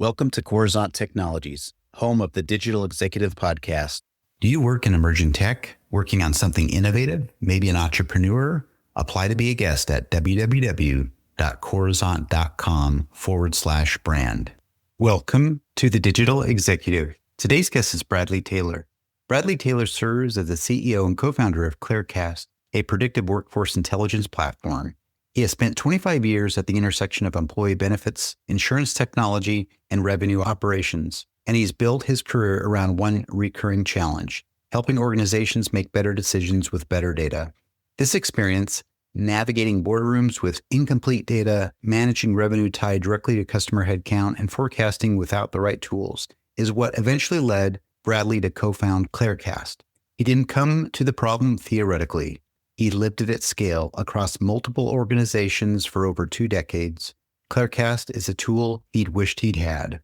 Welcome to Coruzant Technologies, home of the Digital Executive Podcast. Do you work in emerging tech, working on something innovative, maybe an entrepreneur? Apply to be a guest at www.coruzant.com/brand. Welcome to the Digital Executive. Today's guest is Bradley Taylor. Bradley Taylor serves as the CEO and co-founder of Claricast, a predictive workforce intelligence platform. He has spent 25 years at the intersection of employee benefits, insurance technology, and revenue operations, and he's built his career around one recurring challenge: helping organizations make better decisions with better data. This experience, navigating boardrooms with incomplete data, managing revenue tied directly to customer headcount, and forecasting without the right tools, is what eventually led Bradley to co-found Claricast. He didn't come to the problem theoretically. He lived it at scale across multiple organizations for over 2 decades. Claricast is a tool he'd wished he'd had.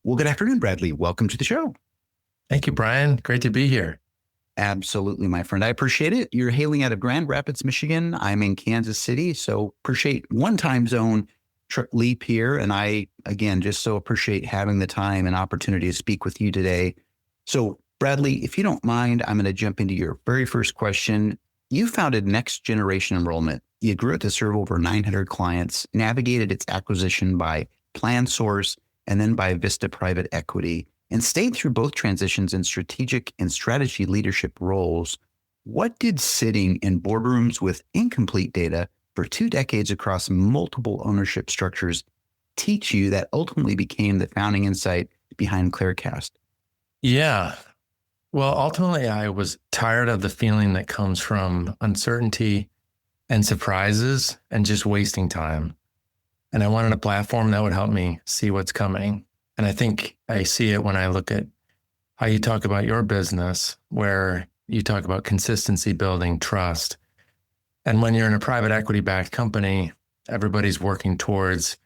Well, good afternoon, Bradley. Welcome to the show. Thank you, Brian. Great to be here. Absolutely, my friend. I appreciate it. You're hailing out of Grand Rapids, Michigan. I'm in Kansas City, so appreciate one time zone leap here. And I, again, just so appreciate having the time and opportunity to speak with you today. So, Bradley, if you don't mind, I'm going to jump into your very first question. You founded Next Generation Enrollment. You grew it to serve over 900 clients, navigated its acquisition by PlanSource and then by Vista Private Equity, and stayed through both transitions in strategic and strategy leadership roles. What did sitting in boardrooms with incomplete data for 2 decades across multiple ownership structures teach you that ultimately became the founding insight behind Claricast? Yeah. Well, ultimately, I was tired of the feeling that comes from uncertainty and surprises and just wasting time. And I wanted a platform that would help me see what's coming. And I think I see it when I look at how you talk about your business, where you talk about consistency, building trust. And when you're in a private equity-backed company, everybody's working towards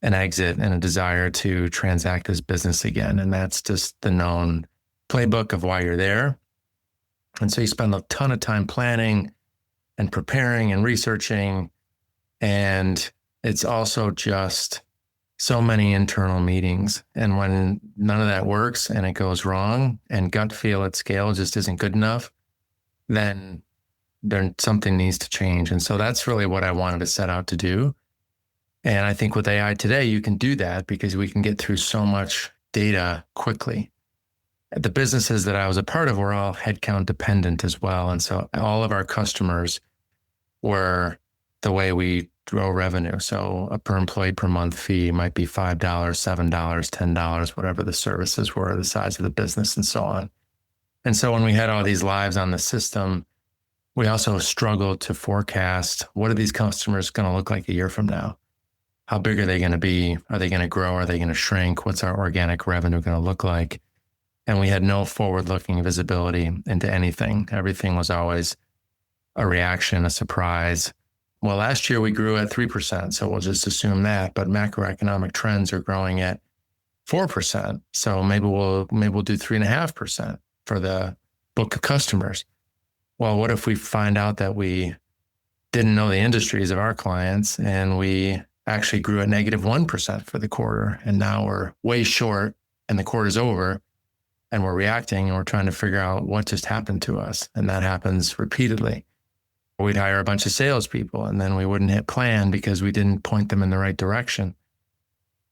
an exit and a desire to transact this business again. And that's just the known playbook of why you're there. And so you spend a ton of time planning and preparing and researching. And it's also just so many internal meetings. And when none of that works and it goes wrong and gut feel at scale just isn't good enough, then something needs to change. And so that's really what I wanted to set out to do. And I think with AI today, you can do that because we can get through so much data quickly. The businesses that I was a part of were all headcount dependent as well. And so all of our customers were the way we grow revenue. So a per employee per month fee might be $5, $7, $10, whatever the services were, the size of the business and so on. And so when we had all these lives on the system, we also struggled to forecast, what are these customers going to look like a year from now? How big are they going to be? Are they going to grow? Are they going to shrink? What's our organic revenue going to look like? And we had no forward-looking visibility into anything. Everything was always a reaction, a surprise. Well, last year we grew at 3%, so we'll just assume that. But macroeconomic trends are growing at 4%, so maybe we'll do 3.5% for the book of customers. Well, what if we find out that we didn't know the industries of our clients and we actually grew at -1% for the quarter, and now we're way short and the quarter's over? And we're reacting and we're trying to figure out what just happened to us. And that happens repeatedly. We'd hire a bunch of salespeople and then we wouldn't hit plan because we didn't point them in the right direction.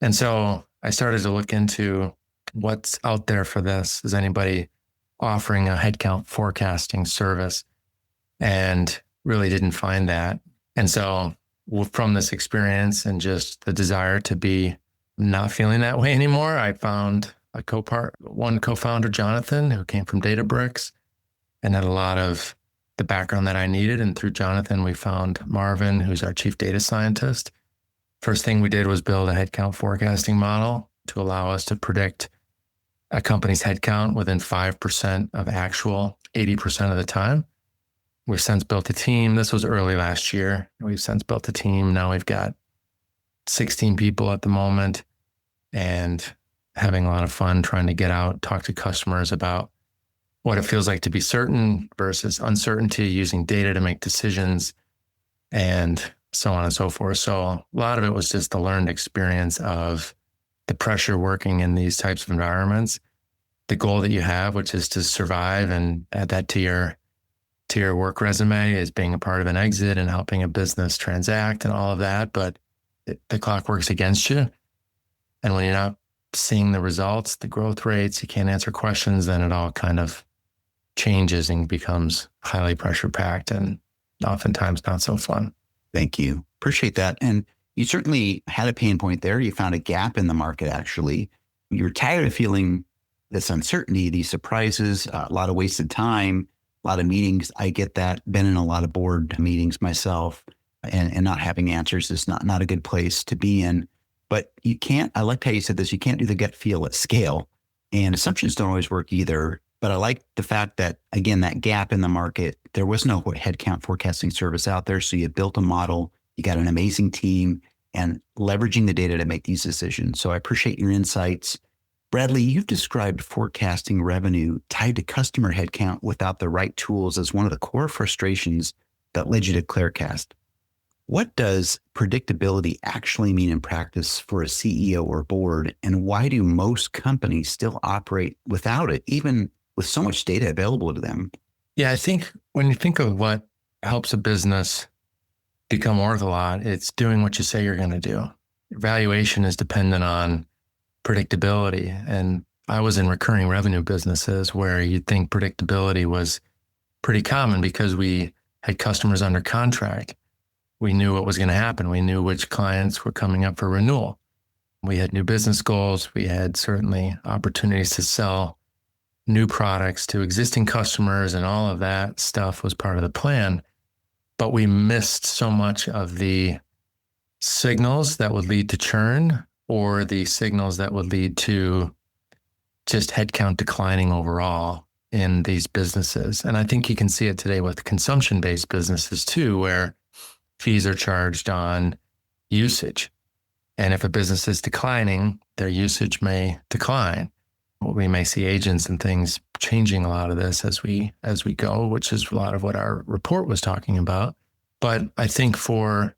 And so I started to look into what's out there for this. Is anybody offering a headcount forecasting service? And really didn't find that. And so from this experience and just the desire to be not feeling that way anymore, I found one co-founder, Jonathan, who came from Databricks and had a lot of the background that I needed. And through Jonathan, we found Marvin, who's our chief data scientist. First thing we did was build a headcount forecasting model to allow us to predict a company's headcount within 5% of actual 80% of the time. We've since built a team. This was early last year. We've since built a team. Now we've got 16 people at the moment and having a lot of fun trying to get out, talk to customers about what it feels like to be certain versus uncertainty, using data to make decisions, and so on and so forth. So a lot of it was just the learned experience of the pressure working in these types of environments, the goal that you have, which is to survive and add that to your work resume, is being a part of an exit and helping a business transact and all of that. But the clock works against you. And when you're not seeing the results, the growth rates, you can't answer questions, then it all kind of changes and becomes highly pressure packed and oftentimes not so fun. Thank you. Appreciate that. And you certainly had a pain point there. You found a gap in the market, actually. You're tired of feeling this uncertainty, these surprises, a lot of wasted time, a lot of meetings. I get that. Been in a lot of board meetings myself, and not having answers is not a good place to be in. But you can't, I liked how you said this, you can't do the gut feel at scale. And assumptions don't always work either. But I like the fact that, again, that gap in the market, there was no headcount forecasting service out there. So you built a model, you got an amazing team, and leveraging the data to make these decisions. So I appreciate your insights. Bradley, you've described forecasting revenue tied to customer headcount without the right tools as one of the core frustrations that led you to Clearcast. What does predictability actually mean in practice for a CEO or board? And why do most companies still operate without it, even with so much data available to them? Yeah, I think when you think of what helps a business become worth a lot, it's doing what you say you're going to do. Valuation is dependent on predictability. And I was in recurring revenue businesses where you'd think predictability was pretty common because we had customers under contract. We knew what was going to happen. We knew which clients were coming up for renewal. We had new business goals. We had certainly opportunities to sell new products to existing customers, and all of that stuff was part of the plan. But we missed so much of the signals that would lead to churn, or the signals that would lead to just headcount declining overall in these businesses. And I think you can see it today with consumption-based businesses too, where fees are charged on usage. And if a business is declining, their usage may decline. We may see agents and things changing a lot of this as we go, which is a lot of what our report was talking about. But I think for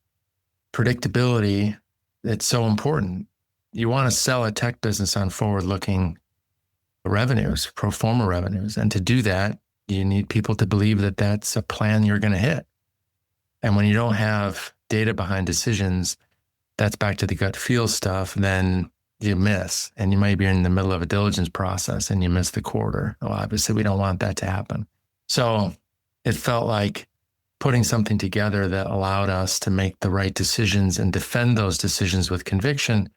predictability, it's so important. You want to sell a tech business on forward-looking revenues, pro forma revenues. And to do that, you need people to believe that that's a plan you're going to hit. And when you don't have data behind decisions, that's back to the gut feel stuff, then you miss. And you might be in the middle of a diligence process and you miss the quarter. Well, obviously, we don't want that to happen. So it felt like putting something together that allowed us to make the right decisions and defend those decisions with conviction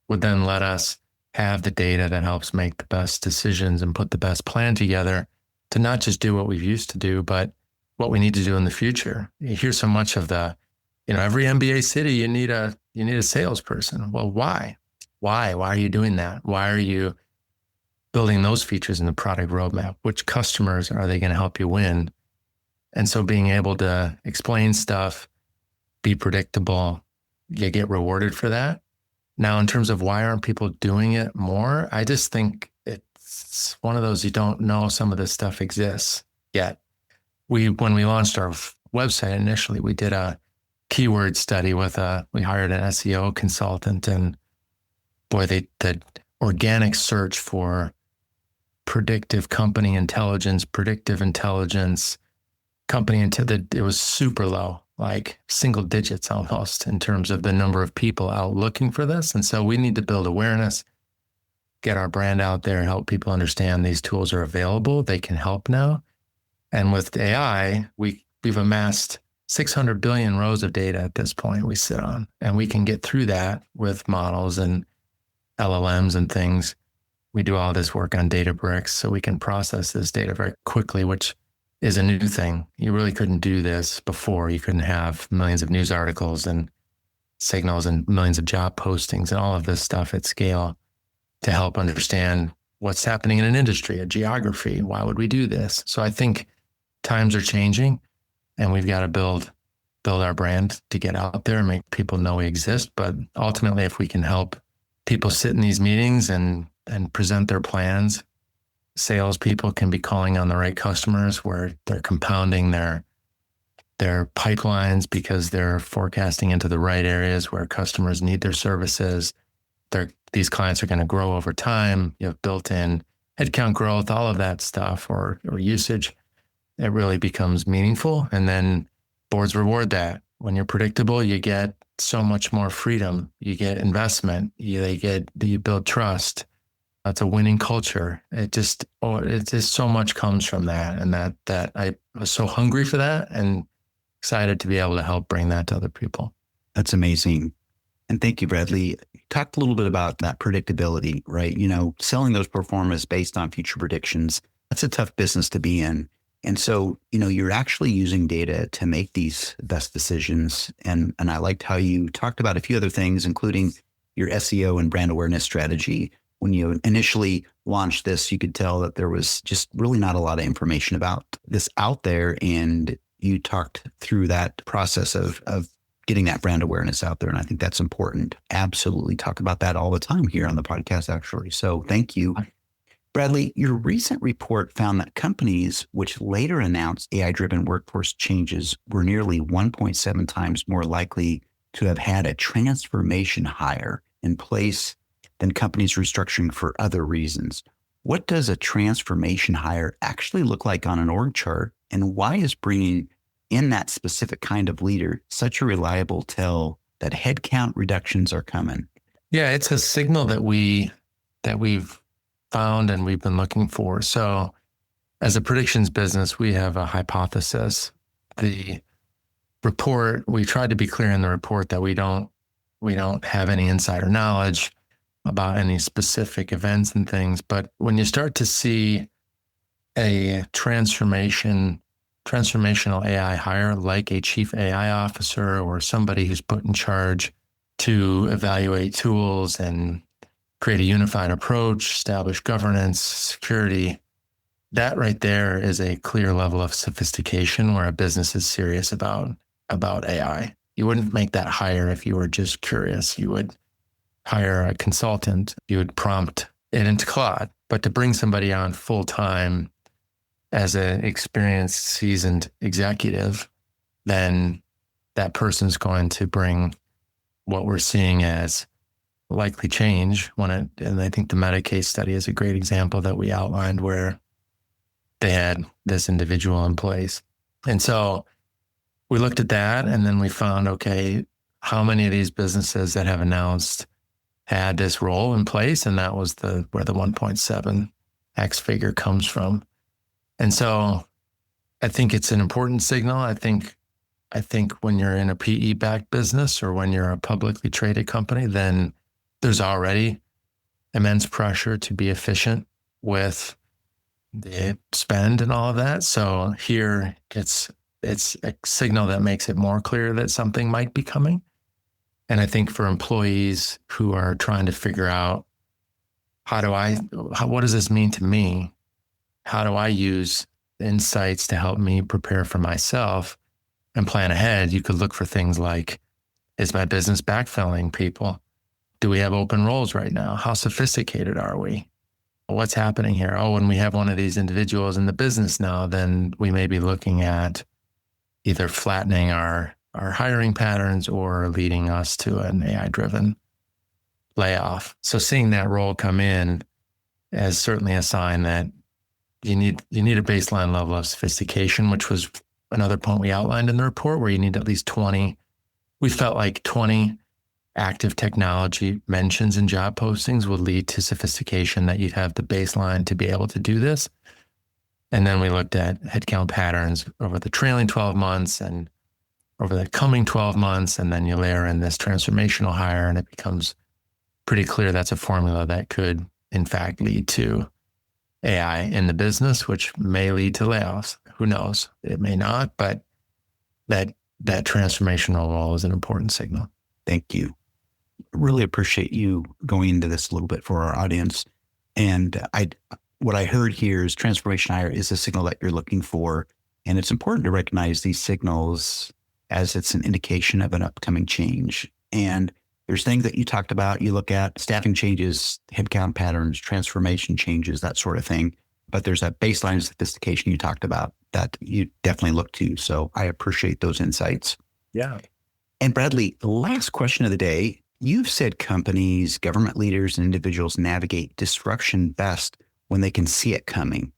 would then let us have the data that helps make the best decisions and put the best plan together to not just do what we've used to do, but what we need to do in the future. You hear so much of every MBA city, you need a salesperson. Well, why? Why are you doing that? Why are you building those features in the product roadmap? Which customers are they going to help you win? And so being able to explain stuff, be predictable, you get rewarded for that. Now, in terms of why aren't people doing it more, I just think it's one of those, you don't know some of this stuff exists yet. When we launched our website initially, we did a keyword study we hired an SEO consultant, and boy, the organic search for predictive company intelligence, it was super low, like single digits almost in terms of the number of people out looking for this. And so we need to build awareness, get our brand out there, help people understand these tools are available. They can help now. And with AI, we've amassed 600 billion rows of data at this point we sit on, and we can get through that with models and LLMs and things. We do all this work on Databricks, so we can process this data very quickly, which is a new thing. You really couldn't do this before. You couldn't have millions of news articles and signals and millions of job postings and all of this stuff at scale to help understand what's happening in an industry, a geography. Why would we do this? So I think times are changing, and we've got to build our brand to get out there and make people know we exist. But ultimately, if we can help people sit in these meetings and present their plans, salespeople can be calling on the right customers where they're compounding their pipelines because they're forecasting into the right areas where customers need their services. these clients are going to grow over time. You have built-in headcount growth, all of that stuff, or usage. It really becomes meaningful. And then boards reward that. When you're predictable, you get so much more freedom. You get investment. You build trust. It's a winning culture. It's just so much comes from that. And that I was so hungry for that and excited to be able to help bring that to other people. That's amazing. And thank you, Bradley. You talked a little bit about that predictability, right? Selling those performers based on future predictions, that's a tough business to be in. And so, you're actually using data to make these best decisions. And I liked how you talked about a few other things, including your SEO and brand awareness strategy. When you initially launched this, you could tell that there was just really not a lot of information about this out there. And you talked through that process of getting that brand awareness out there. And I think that's important. Absolutely talk about that all the time here on the podcast, actually. So thank you. Bradley, your recent report found that companies which later announced AI-driven workforce changes were nearly 1.7 times more likely to have had a transformation hire in place than companies restructuring for other reasons. What does a transformation hire actually look like on an org chart? And why is bringing in that specific kind of leader such a reliable tell that headcount reductions are coming? Yeah, it's a signal that we've found and we've been looking for. So as a predictions business, we have a hypothesis. The report, we tried to be clear in the report that we don't have any insider knowledge about any specific events and things. But when you start to see a transformational AI hire, like a chief AI officer or somebody who's put in charge to evaluate tools and create a unified approach, establish governance, security, that right there is a clear level of sophistication where a business is serious about AI. You wouldn't make that hire if you were just curious. You would hire a consultant. You would prompt it into Claude. But to bring somebody on full time as an experienced, seasoned executive, then that person's going to bring what we're seeing as likely change and I think the Meta case study is a great example that we outlined where they had this individual in place. And so we looked at that and then we found, okay, how many of these businesses that have announced had this role in place? And that was where the 1.7x figure comes from. And so I think it's an important signal. I think when you're in a PE-backed business or when you're a publicly traded company, then there's already immense pressure to be efficient with the spend and all of that. So here it's a signal that makes it more clear that something might be coming. And I think for employees who are trying to figure out what does this mean to me? How do I use insights to help me prepare for myself and plan ahead? You could look for things like, is my business backfilling people? Do we have open roles right now? How sophisticated are we? What's happening here? Oh, when we have one of these individuals in the business now, then we may be looking at either flattening our hiring patterns or leading us to an AI-driven layoff. So seeing that role come in is certainly a sign that you need a baseline level of sophistication, which was another point we outlined in the report, where you need at least 20. We felt like 20 active technology mentions in job postings would lead to sophistication, that you'd have the baseline to be able to do this. And then we looked at headcount patterns over the trailing 12 months and over the coming 12 months. And then you layer in this transformational hire and it becomes pretty clear that's a formula that could, in fact, lead to AI in the business, which may lead to layoffs. Who knows? It may not, but that transformational role is an important signal. Thank you. Really appreciate you going into this a little bit for our audience. And what I heard here is transformation hire is a signal that you're looking for. And it's important to recognize these signals as it's an indication of an upcoming change. And there's things that you talked about. You look at staffing changes, headcount patterns, transformation changes, that sort of thing. But there's that baseline sophistication you talked about that you definitely look to. So I appreciate those insights. Yeah. And Bradley, the last question of the day, You've said companies, government leaders, and individuals navigate disruption best when they can see it coming,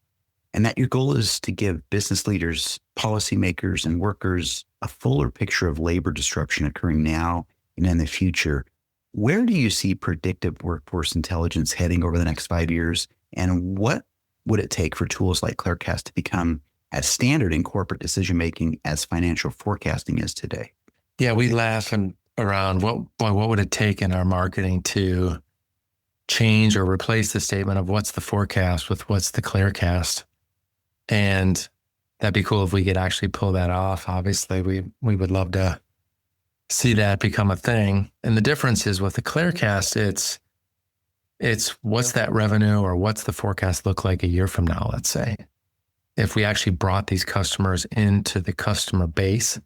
and that your goal is to give business leaders, policymakers, and workers a fuller picture of labor disruption occurring now and in the future. Where do you see predictive workforce intelligence heading over the next 5 years? And what would it take for tools like Clearcast to become as standard in corporate decision making as financial forecasting is today? Yeah, we laugh around what would it take in our marketing to change or replace the statement of what's the forecast with what's the Clearcast. And that'd be cool if we could actually pull that off. Obviously, we would love to see that become a thing. And the difference is with the Clearcast, it's what's that revenue or what's the forecast look like a year from now, let's say. If we actually brought these customers into the customer base,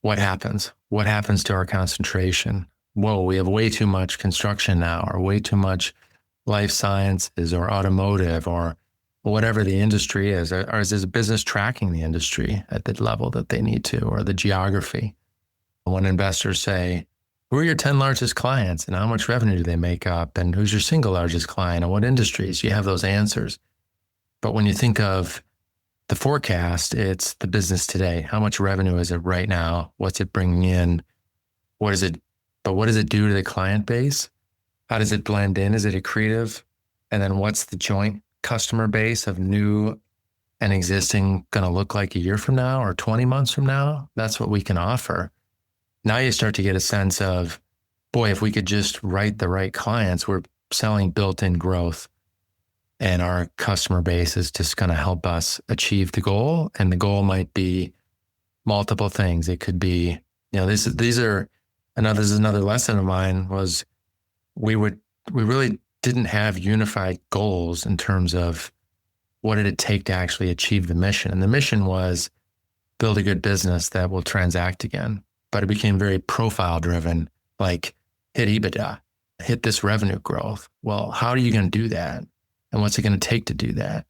what happens? What happens to our concentration? Whoa, we have way too much construction now, or way too much life sciences or automotive or whatever the industry is. Or is this business tracking the industry at the level that they need to, or the geography? When investors say, who are your 10 largest clients and how much revenue do they make up? And who's your single largest client and what industries? You have those answers. But when you think of the forecast, it's the business today. How much revenue is it right now? What's it bringing in? What does it do to the client base? How does it blend in? Is it accretive? And then what's the joint customer base of new and existing going to look like a year from now or 20 months from now? That's what we can offer. Now you start to get a sense of, boy, if we could just write the right clients, we're selling built-in growth. And our customer base is just going to help us achieve the goal. And the goal might be multiple things. It could be, this is another lesson of mine was we really didn't have unified goals in terms of what did it take to actually achieve the mission. And the mission was build a good business that will transact again. But it became very profile driven, like hit EBITDA, hit this revenue growth. Well, how are you going to do that? And what's it going to take to do that?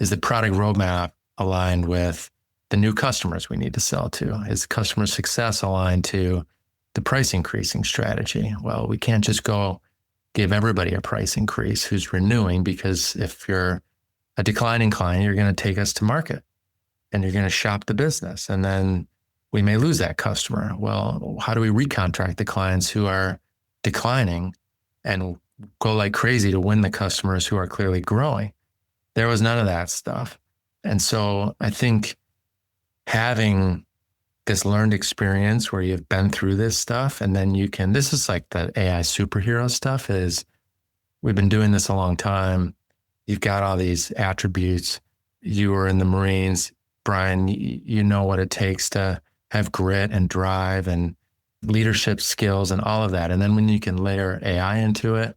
Is the product roadmap aligned with the new customers we need to sell to? Is customer success aligned to the price increasing strategy? Well, we can't just go give everybody a price increase who's renewing, because if you're a declining client, you're going to take us to market and you're going to shop the business. And then we may lose that customer. Well, how do we recontract the clients who are declining and go like crazy to win the customers who are clearly growing? There was none of that stuff. And so I think having this learned experience where you've been through this stuff, and then this is like the AI superhero stuff, is we've been doing this a long time. You've got all these attributes. You were in the Marines, Brian, you know what it takes to have grit and drive and leadership skills and all of that. And then when you can layer AI into it,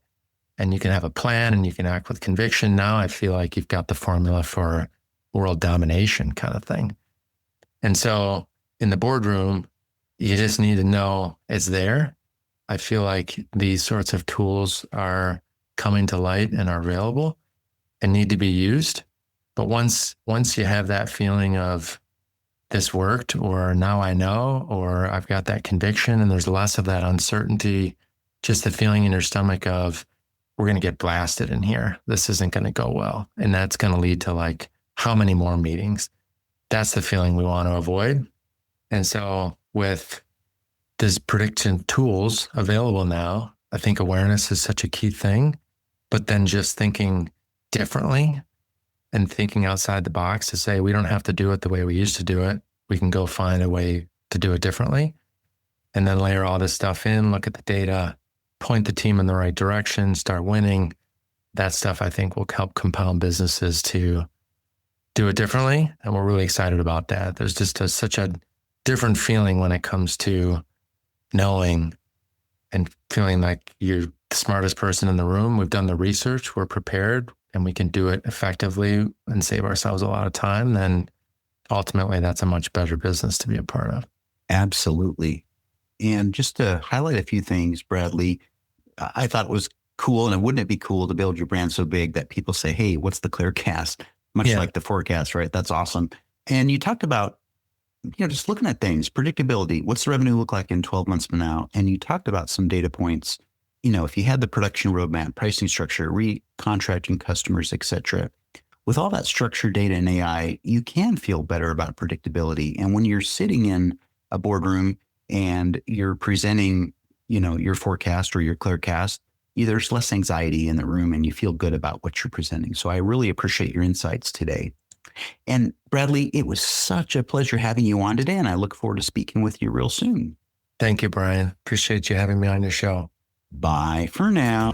and you can have a plan and you can act with conviction, now I feel like you've got the formula for world domination kind of thing. And so in the boardroom, you just need to know it's there. I feel like these sorts of tools are coming to light and are available and need to be used. But once you have that feeling of this worked, or now I know, or I've got that conviction, and there's less of that uncertainty, just the feeling in your stomach of, we're going to get blasted in here. This isn't going to go well. And that's going to lead to like, how many more meetings? That's the feeling we want to avoid. And so with these prediction tools available now, I think awareness is such a key thing, but then just thinking differently and thinking outside the box to say, we don't have to do it the way we used to do it. We can go find a way to do it differently, and then layer all this stuff in, look at the data, point the team in the right direction, start winning. That stuff I think will help compound businesses to do it differently. And we're really excited about that. There's just such a different feeling when it comes to knowing and feeling like you're the smartest person in the room. We've done the research, we're prepared, and we can do it effectively and save ourselves a lot of time. Then ultimately that's a much better business to be a part of. Absolutely. And just to highlight a few things, Bradley, I thought it was cool, and wouldn't it be cool to build your brand so big that people say, hey, what's the Clearcast? Much like the forecast, right? That's awesome. And you talked about just looking at things, predictability, what's the revenue look like in 12 months from now? And you talked about some data points, if you had the production roadmap, pricing structure, recontracting customers, et cetera, with all that structured data and AI, you can feel better about predictability. And when you're sitting in a boardroom and you're presenting, your forecast or your clearcast, there's less anxiety in the room and you feel good about what you're presenting. So I really appreciate your insights today. And Bradley, it was such a pleasure having you on today, and I look forward to speaking with you real soon. Thank you, Brian. Appreciate you having me on your show. Bye for now.